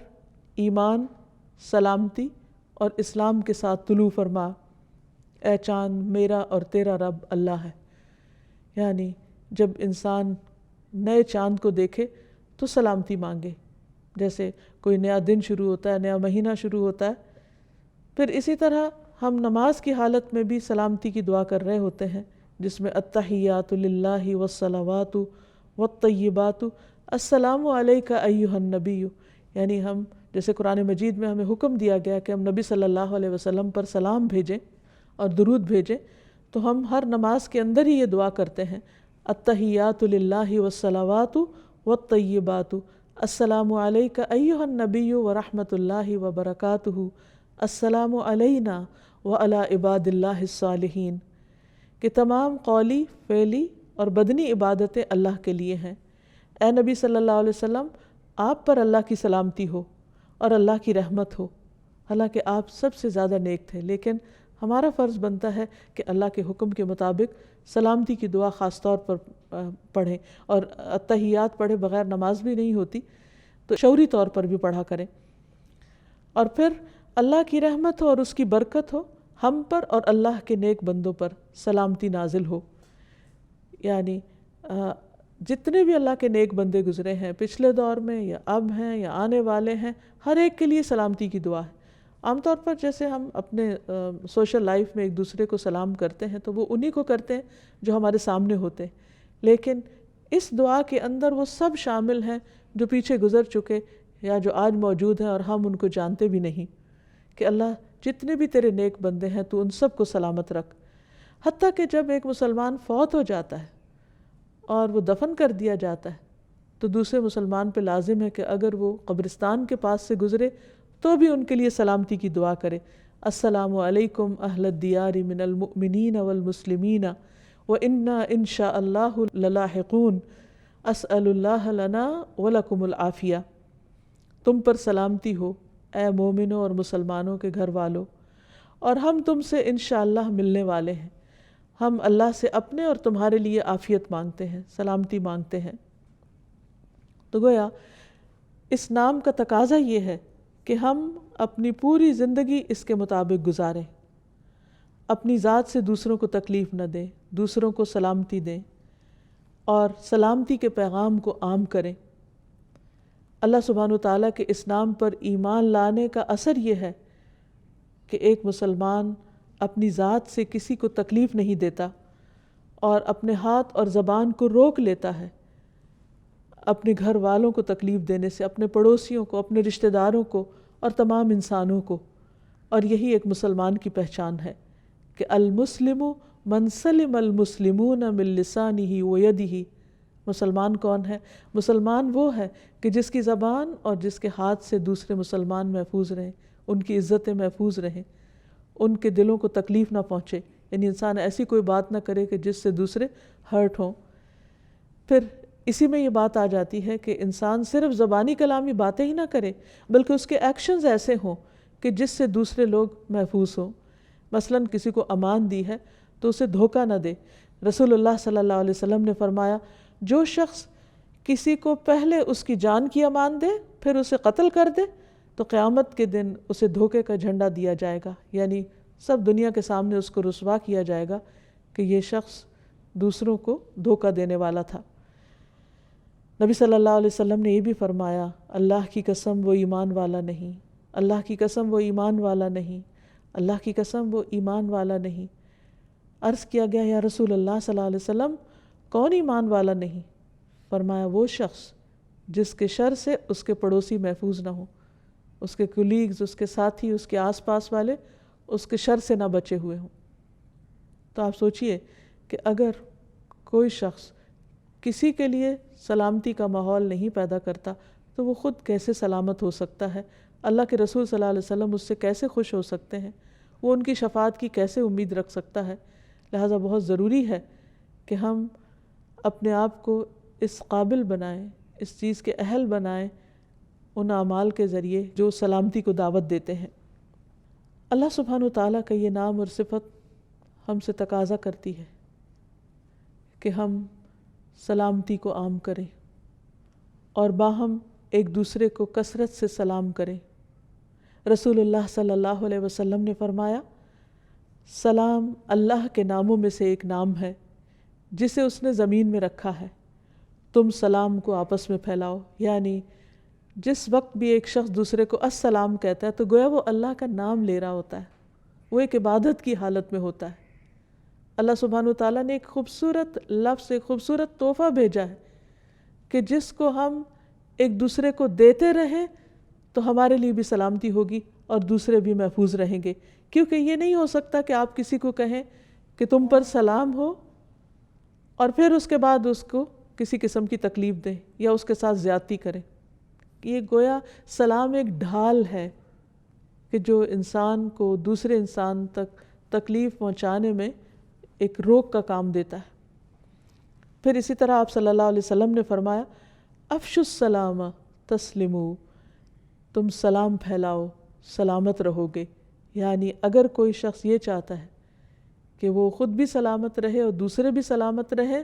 ایمان، سلامتی اور اسلام کے ساتھ طلوع فرما. اے چاند میرا اور تیرا رب اللہ ہے. یعنی جب انسان نئے چاند کو دیکھے تو سلامتی مانگے، جیسے کوئی نیا دن شروع ہوتا ہے، نیا مہینہ شروع ہوتا ہے. پھر اسی طرح ہم نماز کی حالت میں بھی سلامتی کی دعا کر رہے ہوتے ہیں، جس میں التحیات للہ والصلوات والطیبات السلام علیک ایھا النبی. یعنی ہم جیسے قرآن مجید میں ہمیں حکم دیا گیا کہ ہم نبی صلی اللہ علیہ وسلم پر سلام بھیجیں اور درود بھیجیں، تو ہم ہر نماز کے اندر ہی یہ دعا کرتے ہیں التحیات للہ والصلوات والطیبات السلام علیک ایھا النبی ورحمۃ اللہ وبرکاتہ السلام علینا وعلی عباد اللہ الصالحین. کہ تمام قولی، فعلی اور بدنی عبادتیں اللہ کے لیے ہیں. اے نبی صلی اللہ علیہ وسلم آپ پر اللہ کی سلامتی ہو اور اللہ کی رحمت ہو. حالانکہ آپ سب سے زیادہ نیک تھے، لیکن ہمارا فرض بنتا ہے کہ اللہ کے حکم کے مطابق سلامتی کی دعا خاص طور پر پڑھیں، اور التحیات پڑھے بغیر نماز بھی نہیں ہوتی، تو شعوری طور پر بھی پڑھا کریں. اور پھر اللہ کی رحمت ہو اور اس کی برکت ہو ہم پر اور اللہ کے نیک بندوں پر سلامتی نازل ہو. یعنی جتنے بھی اللہ کے نیک بندے گزرے ہیں پچھلے دور میں یا اب ہیں یا آنے والے ہیں، ہر ایک کے لیے سلامتی کی دعا ہے. عام طور پر جیسے ہم اپنے سوشل لائف میں ایک دوسرے کو سلام کرتے ہیں تو وہ انہی کو کرتے ہیں جو ہمارے سامنے ہوتے ہیں، لیکن اس دعا کے اندر وہ سب شامل ہیں جو پیچھے گزر چکے یا جو آج موجود ہیں اور ہم ان کو جانتے بھی نہیں. کہ اللہ جتنے بھی تیرے نیک بندے ہیں تو ان سب کو سلامت رکھ. حتیٰ کہ جب ایک مسلمان فوت ہو جاتا ہے اور وہ دفن کر دیا جاتا ہے تو دوسرے مسلمان پہ لازم ہے کہ اگر وہ قبرستان کے پاس سے گزرے تو بھی ان کے لیے سلامتی کی دعا کرے. السلام علیکم اہل الدیار من المؤمنین والمسلمین وإنا ان شاء اللہ للاحقون اسأل اللہ لنا ولکم العافیہ. تم پر سلامتی ہو اے مومنوں اور مسلمانوں کے گھر والوں، اور ہم تم سے انشاءاللہ ملنے والے ہیں. ہم اللہ سے اپنے اور تمہارے لیے عافیت مانگتے ہیں، سلامتی مانگتے ہیں. تو گویا اس نام کا تقاضا یہ ہے کہ ہم اپنی پوری زندگی اس کے مطابق گزاریں، اپنی ذات سے دوسروں کو تکلیف نہ دیں، دوسروں کو سلامتی دیں اور سلامتی کے پیغام کو عام کریں. اللہ سبحانہ وتعالیٰ کے اس نام پر ایمان لانے کا اثر یہ ہے کہ ایک مسلمان اپنی ذات سے کسی کو تکلیف نہیں دیتا اور اپنے ہاتھ اور زبان کو روک لیتا ہے اپنے گھر والوں کو تکلیف دینے سے، اپنے پڑوسیوں کو، اپنے رشتہ داروں کو اور تمام انسانوں کو. اور یہی ایک مسلمان کی پہچان ہے کہ المسلم من سلم المسلمون من لسانہ ویدہ. مسلمان کون ہے؟ مسلمان وہ ہے کہ جس کی زبان اور جس کے ہاتھ سے دوسرے مسلمان محفوظ رہیں، ان کی عزتیں محفوظ رہیں، ان کے دلوں کو تکلیف نہ پہنچے. یعنی انسان ایسی کوئی بات نہ کرے کہ جس سے دوسرے ہرٹ ہوں. پھر اسی میں یہ بات آ جاتی ہے کہ انسان صرف زبانی کلامی باتیں ہی نہ کرے بلکہ اس کے ایکشنز ایسے ہوں کہ جس سے دوسرے لوگ محفوظ ہوں. مثلاً کسی کو امان دی ہے تو اسے دھوکہ نہ دے. رسول اللہ صلی اللہ علیہ وسلم نے فرمایا جو شخص کسی کو پہلے اس کی جان کی امان دے پھر اسے قتل کر دے تو قیامت کے دن اسے دھوکے کا جھنڈا دیا جائے گا. یعنی سب دنیا کے سامنے اس کو رسوا کیا جائے گا کہ یہ شخص دوسروں کو دھوکہ دینے والا تھا. نبی صلی اللہ علیہ وسلم نے یہ بھی فرمایا اللہ کی قسم وہ ایمان والا نہیں، اللہ کی قسم وہ ایمان والا نہیں، اللہ کی قسم وہ ایمان والا نہیں. عرض کیا گیا یا رسول اللہ صلی اللہ علیہ وسلم کون ایمان والا نہیں؟ فرمایا وہ شخص جس کے شر سے اس کے پڑوسی محفوظ نہ ہو. اس کے کولیگز، اس کے ساتھی، اس کے آس پاس والے اس کے شر سے نہ بچے ہوئے ہوں۔ تو آپ سوچئے کہ اگر کوئی شخص کسی کے لیے سلامتی کا ماحول نہیں پیدا کرتا تو وہ خود کیسے سلامت ہو سکتا ہے؟ اللہ کے رسول صلی اللہ علیہ وسلم اس سے کیسے خوش ہو سکتے ہیں؟ وہ ان کی شفاعت کی کیسے امید رکھ سکتا ہے؟ لہٰذا بہت ضروری ہے کہ ہم اپنے آپ کو اس قابل بنائیں، اس چیز کے اہل بنائیں ان اعمال کے ذریعے جو سلامتی کو دعوت دیتے ہیں۔ اللہ سبحانہ وتعالیٰ کا یہ نام اور صفت ہم سے تقاضا کرتی ہے کہ ہم سلامتی کو عام کریں اور باہم ایک دوسرے کو کثرت سے سلام کریں۔ رسول اللہ صلی اللہ علیہ وسلم نے فرمایا، سلام اللہ کے ناموں میں سے ایک نام ہے جسے اس نے زمین میں رکھا ہے، تم سلام کو آپس میں پھیلاؤ۔ یعنی جس وقت بھی ایک شخص دوسرے کو السلام کہتا ہے تو گویا وہ اللہ کا نام لے رہا ہوتا ہے، وہ ایک عبادت کی حالت میں ہوتا ہے۔ اللہ سبحانہ وتعالیٰ نے ایک خوبصورت لفظ، ایک خوبصورت تحفہ بھیجا ہے کہ جس کو ہم ایک دوسرے کو دیتے رہیں تو ہمارے لیے بھی سلامتی ہوگی اور دوسرے بھی محفوظ رہیں گے، کیونکہ یہ نہیں ہو سکتا کہ آپ کسی کو کہیں کہ تم پر سلام ہو اور پھر اس کے بعد اس کو کسی قسم کی تکلیف دیں یا اس کے ساتھ زیادتی کریں۔ یہ گویا سلام ایک ڈھال ہے کہ جو انسان کو دوسرے انسان تک تکلیف پہنچانے میں ایک روک کا کام دیتا ہے۔ پھر اسی طرح آپ صلی اللہ علیہ وسلم نے فرمایا، افشوا السلام تسلموا، تم سلام پھیلاؤ، سلامت رہو گے۔ یعنی اگر کوئی شخص یہ چاہتا ہے کہ وہ خود بھی سلامت رہے اور دوسرے بھی سلامت رہے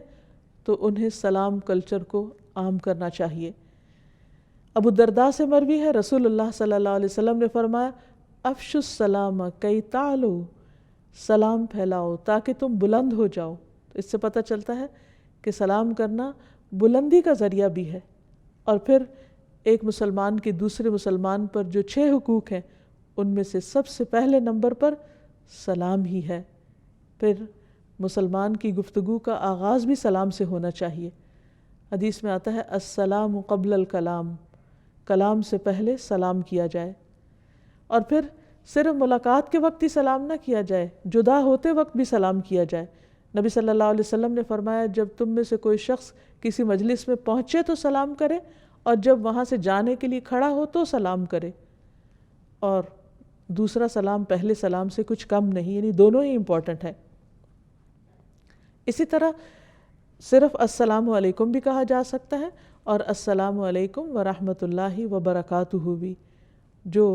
تو انہیں سلام کلچر کو عام کرنا چاہیے۔ ابو الدرداء سے مروی ہے، رسول اللہ صلی اللہ علیہ وسلم نے فرمایا، افشوا السلام کی تعلوا، سلام پھیلاؤ تاکہ تم بلند ہو جاؤ۔ اس سے پتہ چلتا ہے کہ سلام کرنا بلندی کا ذریعہ بھی ہے۔ اور پھر ایک مسلمان کے دوسرے مسلمان پر جو 6 حقوق ہیں ان میں سے سب سے پہلے نمبر پر سلام ہی ہے۔ پھر مسلمان کی گفتگو کا آغاز بھی سلام سے ہونا چاہیے۔ حدیث میں آتا ہے السلام قبل الکلام، کلام سے پہلے سلام کیا جائے۔ اور پھر صرف ملاقات کے وقت ہی سلام نہ کیا جائے، جدا ہوتے وقت بھی سلام کیا جائے۔ نبی صلی اللہ علیہ وسلم نے فرمایا، جب تم میں سے کوئی شخص کسی مجلس میں پہنچے تو سلام کرے، اور جب وہاں سے جانے کے لیے کھڑا ہو تو سلام کرے۔ اور دوسرا سلام پہلے سلام سے کچھ کم نہیں، یعنی دونوں ہی امپورٹنٹ ہیں۔ اسی طرح صرف السلام علیکم بھی کہا جا سکتا ہے اور السلام علیکم ورحمۃ اللہ وبرکاتہ بھی، جو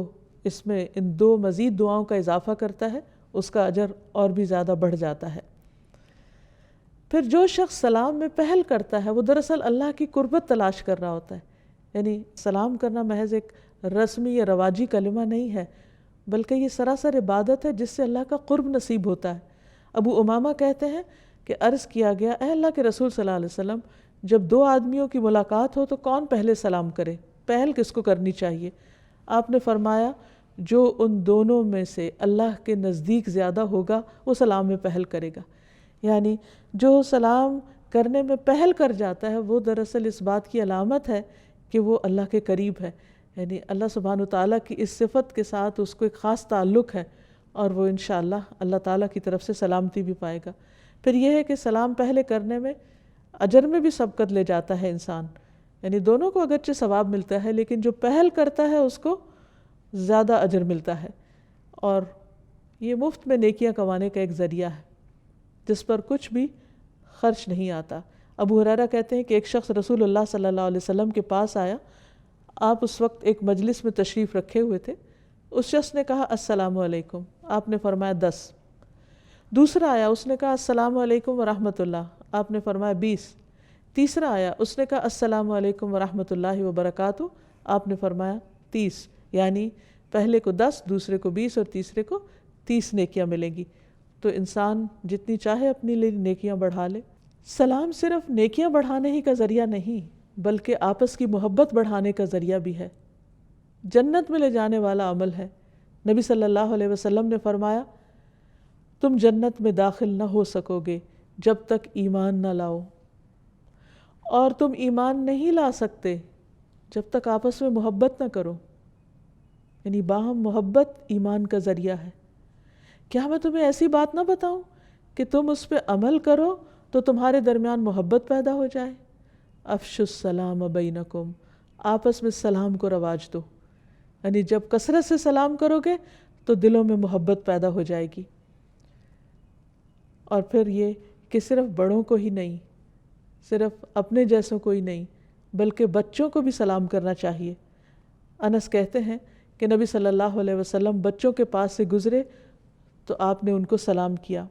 اس میں ان 2 مزید دعاؤں کا اضافہ کرتا ہے اس کا اجر اور بھی زیادہ بڑھ جاتا ہے۔ پھر جو شخص سلام میں پہل کرتا ہے وہ دراصل اللہ کی قربت تلاش کر رہا ہوتا ہے۔ یعنی سلام کرنا محض ایک رسمی یا رواجی کلمہ نہیں ہے، بلکہ یہ سراسر عبادت ہے جس سے اللہ کا قرب نصیب ہوتا ہے۔ ابو امامہ کہتے ہیں کہ عرض کیا گیا، اے اللہ کے رسول صلی اللہ علیہ وسلم، جب 2 آدمیوں کی ملاقات ہو تو کون پہلے سلام کرے؟ پہل کس کو کرنی چاہیے؟ آپ نے فرمایا، جو ان دونوں میں سے اللہ کے نزدیک زیادہ ہوگا وہ سلام میں پہل کرے گا۔ یعنی جو سلام کرنے میں پہل کر جاتا ہے وہ دراصل اس بات کی علامت ہے کہ وہ اللہ کے قریب ہے، یعنی اللہ سبحانہ وتعالیٰ کی اس صفت کے ساتھ اس کو ایک خاص تعلق ہے اور وہ انشاءاللہ اللہ تعالیٰ کی طرف سے سلامتی بھی پائے گا۔ پھر یہ ہے کہ سلام پہلے کرنے میں اجر میں بھی سبقت لے جاتا ہے انسان، یعنی دونوں کو اگرچہ ثواب ملتا ہے لیکن جو پہل کرتا ہے اس کو زیادہ اجر ملتا ہے، اور یہ مفت میں نیکیاں کمانے کا ایک ذریعہ ہے جس پر کچھ بھی خرچ نہیں آتا۔ ابو ہریرہ کہتے ہیں کہ ایک شخص رسول اللہ صلی اللہ علیہ وسلم کے پاس آیا، آپ اس وقت ایک مجلس میں تشریف رکھے ہوئے تھے۔ اس شخص نے کہا السلام علیکم، آپ نے فرمایا 10۔ دوسرا آیا، اس نے کہا السلام علیکم ورحمۃ اللہ، آپ نے فرمایا 20۔ تیسرا آیا، اس نے کہا السلام علیکم ورحمۃ اللہ وبرکاتہ، آپ نے فرمایا 30۔ یعنی پہلے کو 10، دوسرے کو 20 اور تیسرے کو 30 نیکیاں ملیں گی۔ تو انسان جتنی چاہے اپنی لیے نیکیاں بڑھا لے۔ سلام صرف نیکیاں بڑھانے ہی کا ذریعہ نہیں بلکہ آپس کی محبت بڑھانے کا ذریعہ بھی ہے، جنت میں لے جانے والا عمل ہے۔ نبی صلی اللہ علیہ وسلم نے فرمایا، تم جنت میں داخل نہ ہو سکو گے جب تک ایمان نہ لاؤ، اور تم ایمان نہیں لا سکتے جب تک آپس میں محبت نہ کرو۔ یعنی باہم محبت ایمان کا ذریعہ ہے۔ کیا میں تمہیں ایسی بات نہ بتاؤں کہ تم اس پہ عمل کرو تو تمہارے درمیان محبت پیدا ہو جائے؟ افشوا السلام بینکم، آپس میں سلام کو رواج دو، یعنی جب کثرت سے سلام کرو گے تو دلوں میں محبت پیدا ہو جائے گی۔ اور پھر یہ کہ صرف بڑوں کو ہی نہیں، صرف اپنے جیسوں کو ہی نہیں، بلکہ بچوں کو بھی سلام کرنا چاہیے۔ انس کہتے ہیں کہ نبی صلی اللہ علیہ وسلم بچوں کے پاس سے گزرے تو آپ نے ان کو سلام کیا۔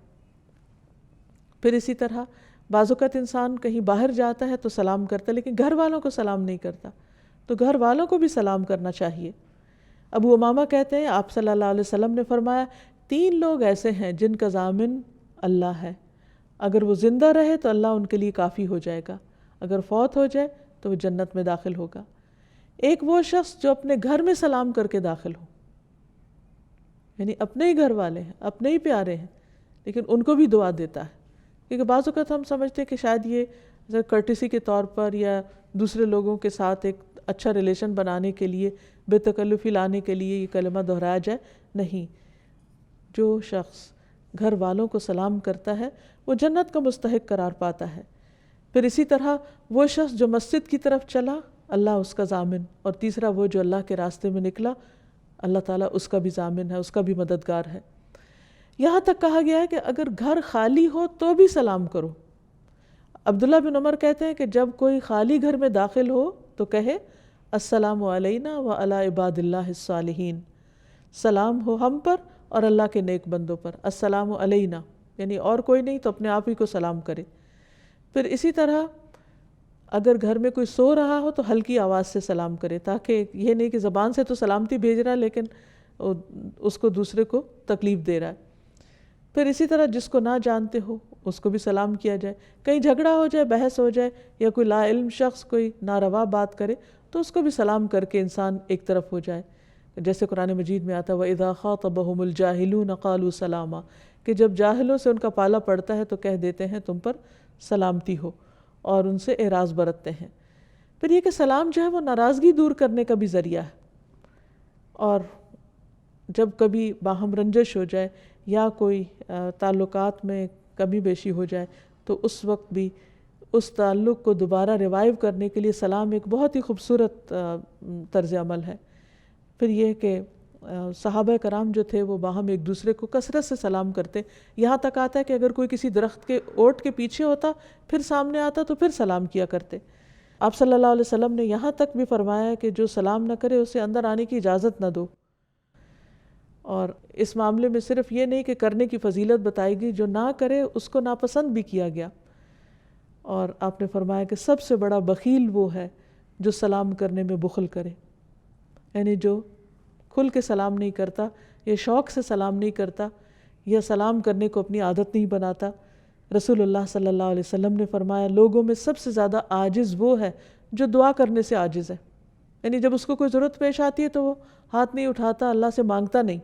پھر اسی طرح بعض اوقات انسان کہیں باہر جاتا ہے تو سلام کرتا ہے، لیکن گھر والوں کو سلام نہیں کرتا، تو گھر والوں کو بھی سلام کرنا چاہیے۔ ابو امامہ کہتے ہیں آپ صلی اللہ علیہ وسلم نے فرمایا 3 لوگ ایسے ہیں جن کا ضامن اللہ ہے، اگر وہ زندہ رہے تو اللہ ان کے لیے کافی ہو جائے گا، اگر فوت ہو جائے تو وہ جنت میں داخل ہوگا۔ ایک وہ شخص جو اپنے گھر میں سلام کر کے داخل ہو، یعنی اپنے ہی گھر والے ہیں، اپنے ہی پیارے ہیں، لیکن ان کو بھی دعا دیتا ہے۔ کیونکہ بعض اوقات ہم سمجھتے ہیں کہ شاید یہ کرٹیسی کے طور پر یا دوسرے لوگوں کے ساتھ ایک اچھا ریلیشن بنانے کے لیے، بے تکلفی لانے کے لیے یہ کلمہ دہرایا جائے، نہیں۔ جو شخص گھر والوں کو سلام کرتا ہے وہ جنت کا مستحق قرار پاتا ہے۔ پھر اسی طرح وہ شخص جو مسجد کی طرف چلا، اللہ اس کا ضامن، اور تیسرا وہ جو اللہ کے راستے میں نکلا، اللہ تعالیٰ اس کا بھی ضامن ہے، اس کا بھی مددگار ہے۔ یہاں تک کہا گیا ہے کہ اگر گھر خالی ہو تو بھی سلام کرو۔ عبداللہ بن عمر کہتے ہیں کہ جب کوئی خالی گھر میں داخل ہو تو کہے السلام علینا وعلی عباد اللہ الصالحین، سلام ہو ہم پر اور اللہ کے نیک بندوں پر۔ السلام علینا یعنی اور کوئی نہیں تو اپنے آپ ہی کو سلام کرے۔ پھر اسی طرح اگر گھر میں کوئی سو رہا ہو تو ہلکی آواز سے سلام کرے، تاکہ یہ نہیں کہ زبان سے تو سلامتی بھیج رہا ہے لیکن اس کو دوسرے کو تکلیف دے رہا ہے۔ پھر اسی طرح جس کو نہ جانتے ہو اس کو بھی سلام کیا جائے۔ کہیں جھگڑا ہو جائے، بحث ہو جائے، یا کوئی لا علم شخص کوئی ناروا بات کرے تو اس کو بھی سلام کر کے انسان ایک طرف ہو جائے۔ جیسے قرآن مجید میں آتا ہے وَإِذَا خَاطَبَهُمُ الْجَاهِلُونَ قَالُوا سَلَامًا، کہ جب جاہلوں سے ان کا پالا پڑتا ہے تو کہہ دیتے ہیں تم پر سلامتی ہو، اور ان سے اعراض برتتے ہیں۔ پھر یہ کہ سلام جو ہے وہ ناراضگی دور کرنے کا بھی ذریعہ ہے، اور جب کبھی باہم رنجش ہو جائے یا کوئی تعلقات میں کمی بیشی ہو جائے تو اس وقت بھی اس تعلق کو دوبارہ ریوائیو کرنے کے لیے سلام ایک بہت ہی خوبصورت طرز عمل ہے۔ پھر یہ کہ صحابہ کرام جو تھے وہ باہم ایک دوسرے کو کثرت سے سلام کرتے، یہاں تک آتا ہے کہ اگر کوئی کسی درخت کے اوٹ کے پیچھے ہوتا پھر سامنے آتا تو پھر سلام کیا کرتے۔ آپ صلی اللہ علیہ وسلم نے یہاں تک بھی فرمایا کہ جو سلام نہ کرے اسے اندر آنے کی اجازت نہ دو۔ اور اس معاملے میں صرف یہ نہیں کہ کرنے کی فضیلت بتائی گئی، جو نہ کرے اس کو ناپسند بھی کیا گیا۔ اور آپ نے فرمایا کہ سب سے بڑا بخیل وہ ہے جو سلام کرنے میں بخل کرے، یعنی جو کھل کے سلام نہیں کرتا، یا شوق سے سلام نہیں کرتا، یا سلام کرنے کو اپنی عادت نہیں بناتا۔ رسول اللہ صلی اللہ علیہ وسلم نے فرمایا لوگوں میں سب سے زیادہ عاجز وہ ہے جو دعا کرنے سے عاجز ہے، یعنی جب اس کو کوئی ضرورت پیش آتی ہے تو وہ ہاتھ نہیں اٹھاتا، اللہ سے مانگتا نہیں۔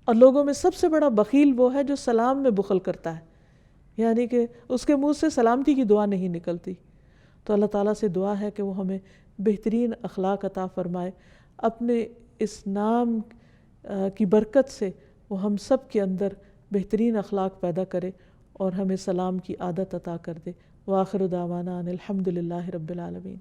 اور لوگوں میں سب سے بڑا بخیل وہ ہے جو سلام میں بخل کرتا ہے، یعنی کہ اس کے منہ سے سلامتی کی دعا نہیں نکلتی۔ تو اللہ تعالیٰ سے دعا ہے کہ وہ ہمیں بہترین اخلاق عطا فرمائے، اپنے اس نام کی برکت سے وہ ہم سب کے اندر بہترین اخلاق پیدا کرے اور ہمیں سلام کی عادت عطا کر دے۔ وآخر دعوانا ان الحمد للہ رب العالمین۔